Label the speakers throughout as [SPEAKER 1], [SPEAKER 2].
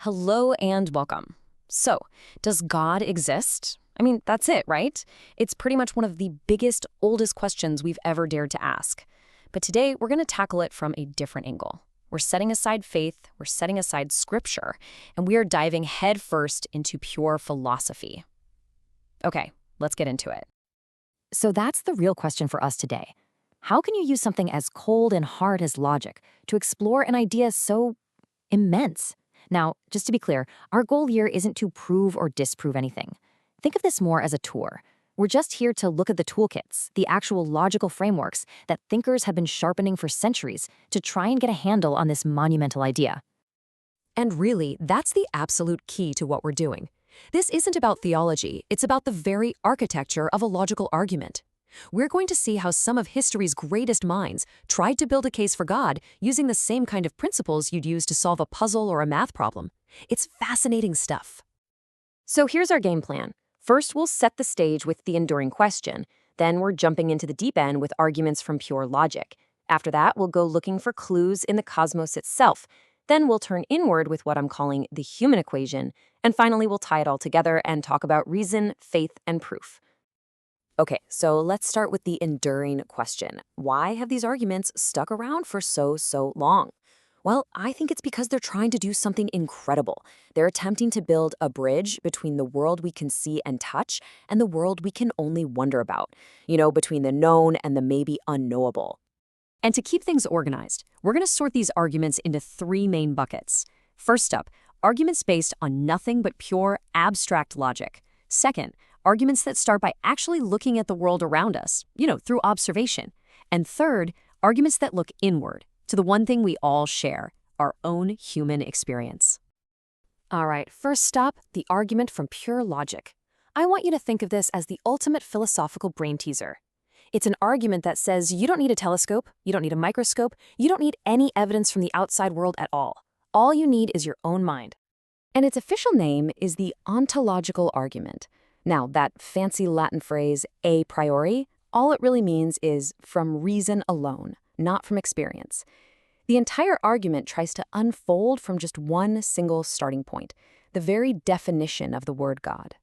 [SPEAKER 1] Hello and welcome. So, does God exist? I mean, that's it, right? It's pretty much one of the biggest, oldest questions we've ever dared to ask. But today, we're going to tackle it from a different angle. We're setting aside faith, we're setting aside scripture, and we are diving headfirst into pure philosophy. Okay, let's get into it.
[SPEAKER 2] So that's the real question for us today. How can you use something as cold and hard as logic to explore an idea so immense? Now, just to be clear, our goal here isn't to prove or disprove anything. Think of this more as a tour. We're just here to look at the toolkits, the actual logical frameworks that thinkers have been sharpening for centuries to try and get a handle on this monumental idea.
[SPEAKER 3] And really, that's the absolute key to what we're doing. This isn't about theology, it's about the very architecture of a logical argument. We're going to see how some of history's greatest minds tried to build a case for God using the same kind of principles you'd use to solve a puzzle or a math problem. It's fascinating stuff.
[SPEAKER 2] So here's our game plan. First, we'll set the stage with the enduring question. Then we're jumping into the deep end with arguments from pure logic. After that, we'll go looking for clues in the cosmos itself. Then we'll turn inward with what I'm calling the human equation. And finally, we'll tie it all together and talk about reason, faith, and proof. Okay, so let's start with the enduring question. Why have these arguments stuck around for so long? Well, I think it's because they're trying to do something incredible. They're attempting to build a bridge between the world we can see and touch and the world we can only wonder about. Between the known and the maybe unknowable.
[SPEAKER 3] And to keep things organized, we're going to sort these arguments into three main buckets. First up, arguments based on nothing but pure abstract logic. Second, arguments that start by actually looking at the world around us, through observation. And third, arguments that look inward, to the one thing we all share, our own human experience.
[SPEAKER 2] All right, first stop, the argument from pure logic. I want you to think of this as the ultimate philosophical brain teaser. It's an argument that says you don't need a telescope, you don't need a microscope, you don't need any evidence from the outside world at all. All you need is your own mind.
[SPEAKER 1] And its official name is the ontological argument. Now, that fancy Latin phrase, a priori, all it really means is from reason alone, not from experience. The entire argument tries to unfold from just one single starting point, the very definition of the word God.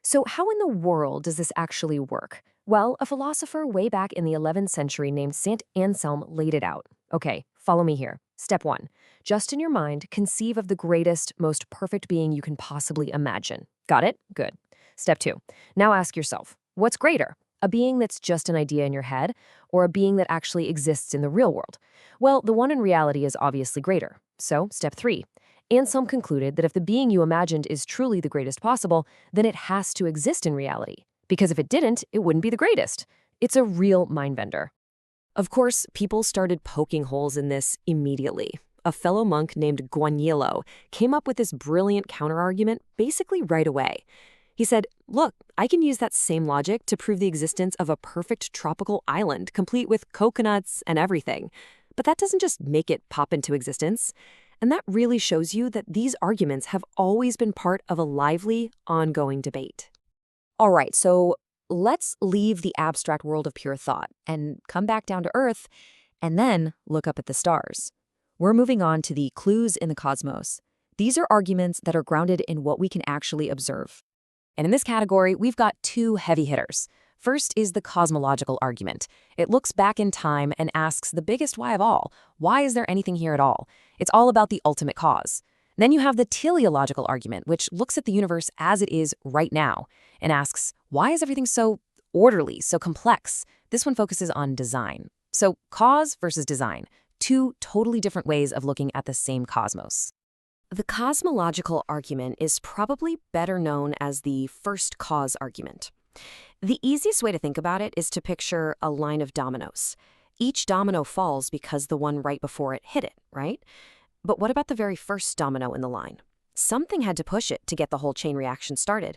[SPEAKER 1] So how in the world does this actually work? Well, a philosopher way back in the 11th century named Saint Anselm laid it out. Okay, follow me here. Step 1. Just in your mind, conceive of the greatest, most perfect being you can possibly imagine. Got it? Good. Step 2. Now ask yourself, what's greater? A being that's just an idea in your head, or a being that actually exists in the real world? Well, the one in reality is obviously greater. So, step 3. Anselm concluded that if the being you imagined is truly the greatest possible, then it has to exist in reality. Because if it didn't, it wouldn't be the greatest. It's a real mind-bender.
[SPEAKER 3] Of course, people started poking holes in this immediately. A fellow monk named Guagnolo came up with this brilliant counterargument basically right away. He said, look, I can use that same logic to prove the existence of a perfect tropical island, complete with coconuts and everything. But that doesn't just make it pop into existence. And that really shows you that these arguments have always been part of a lively, ongoing debate.
[SPEAKER 1] All right, so let's leave the abstract world of pure thought and come back down to Earth and then look up at the stars. We're moving on to the clues in the cosmos. These are arguments that are grounded in what we can actually observe. And in this category, we've got two heavy hitters. First is the cosmological argument. It looks back in time and asks the biggest why of all. Why is there anything here at all? It's all about the ultimate cause. Then you have the teleological argument, which looks at the universe as it is right now and asks, why is everything so orderly, so complex? This one focuses on design. So cause versus design, two totally different ways of looking at the same cosmos.
[SPEAKER 3] The cosmological argument is probably better known as the first cause argument. The easiest way to think about it is to picture a line of dominoes. Each domino falls because the one right before it hit it, right? But what about the very first domino in the line? Something had to push it to get the whole chain reaction started.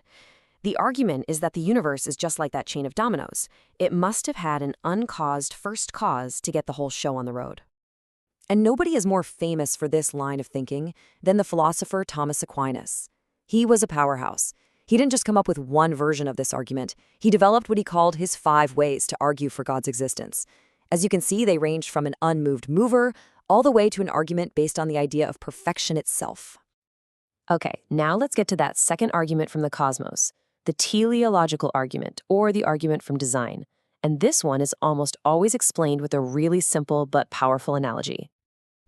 [SPEAKER 3] The argument is that the universe is just like that chain of dominoes. It must have had an uncaused first cause to get the whole show on the road. And nobody is more famous for this line of thinking than the philosopher Thomas Aquinas. He was a powerhouse. He didn't just come up with one version of this argument. He developed what he called his 5 ways to argue for God's existence. As you can see, they ranged from an unmoved mover all the way to an argument based on the idea of perfection itself.
[SPEAKER 2] Okay, now let's get to that second argument from the cosmos, the teleological argument, or the argument from design. And this one is almost always explained with a really simple but powerful analogy.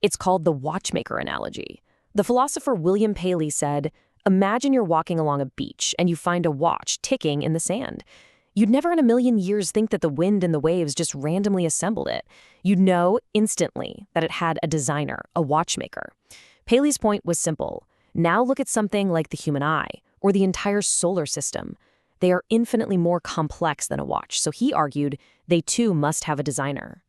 [SPEAKER 2] It's called the watchmaker analogy. The philosopher William Paley said, "Imagine you're walking along a beach and you find a watch ticking in the sand. You'd never in a million years think that the wind and the waves just randomly assembled it. You'd know instantly that it had a designer, a watchmaker." Paley's point was simple. Now look at something like the human eye or the entire solar system. They are infinitely more complex than a watch, so he argued they too must have a designer.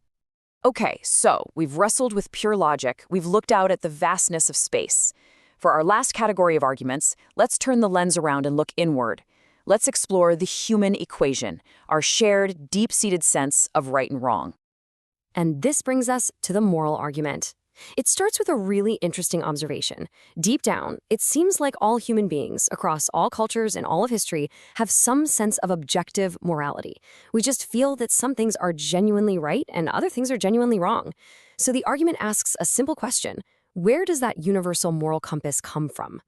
[SPEAKER 1] Okay, so we've wrestled with pure logic, we've looked out at the vastness of space. For our last category of arguments, let's turn the lens around and look inward. Let's explore the human equation, our shared, deep-seated sense of right and wrong.
[SPEAKER 3] And this brings us to the moral argument. It starts with a really interesting observation. Deep down, it seems like all human beings, across all cultures and all of history, have some sense of objective morality. We just feel that some things are genuinely right and other things are genuinely wrong. So the argument asks a simple question: where does that universal moral compass come from?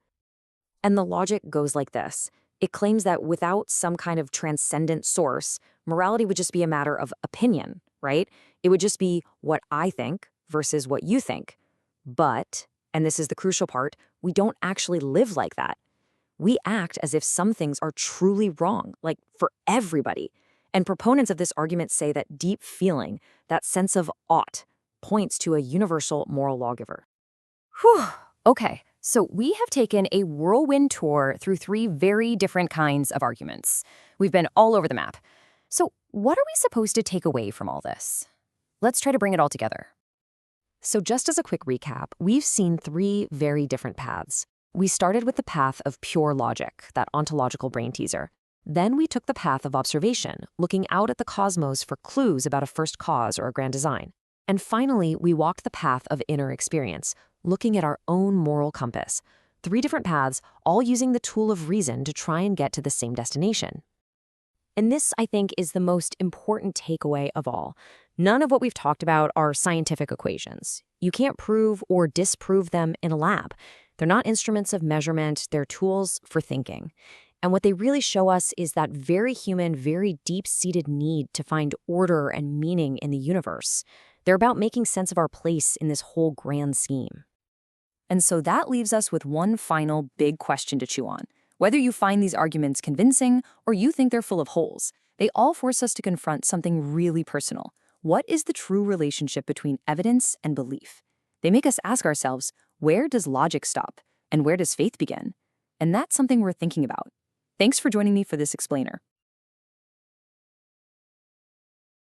[SPEAKER 2] And the logic goes like this. It claims that without some kind of transcendent source, morality would just be a matter of opinion, right? It would just be what I think versus what you think. But, and this is the crucial part, we don't actually live like that. We act as if some things are truly wrong, like for everybody. And proponents of this argument say that deep feeling, that sense of ought, points to a universal moral lawgiver.
[SPEAKER 4] Whew. Okay, so we have taken a whirlwind tour through three very different kinds of arguments. We've been all over the map. So what are we supposed to take away from all this? Let's try to bring it all together.
[SPEAKER 2] So just as a quick recap, we've seen three very different paths. We started with the path of pure logic, that ontological brain teaser. Then we took the path of observation, looking out at the cosmos for clues about a first cause or a grand design. And finally, we walked the path of inner experience, looking at our own moral compass. Three different paths, all using the tool of reason to try and get to the same destination. And this, I think, is the most important takeaway of all. None of what we've talked about are scientific equations. You can't prove or disprove them in a lab. They're not instruments of measurement, they're tools for thinking. And what they really show us is that very human, very deep-seated need to find order and meaning in the universe. They're about making sense of our place in this whole grand scheme.
[SPEAKER 4] And so that leaves us with one final big question to chew on. Whether you find these arguments convincing or you think they're full of holes, they all force us to confront something really personal. What is the true relationship between evidence and belief? They make us ask ourselves, where does logic stop and where does faith begin? And that's something we're thinking about. Thanks for joining me for this explainer.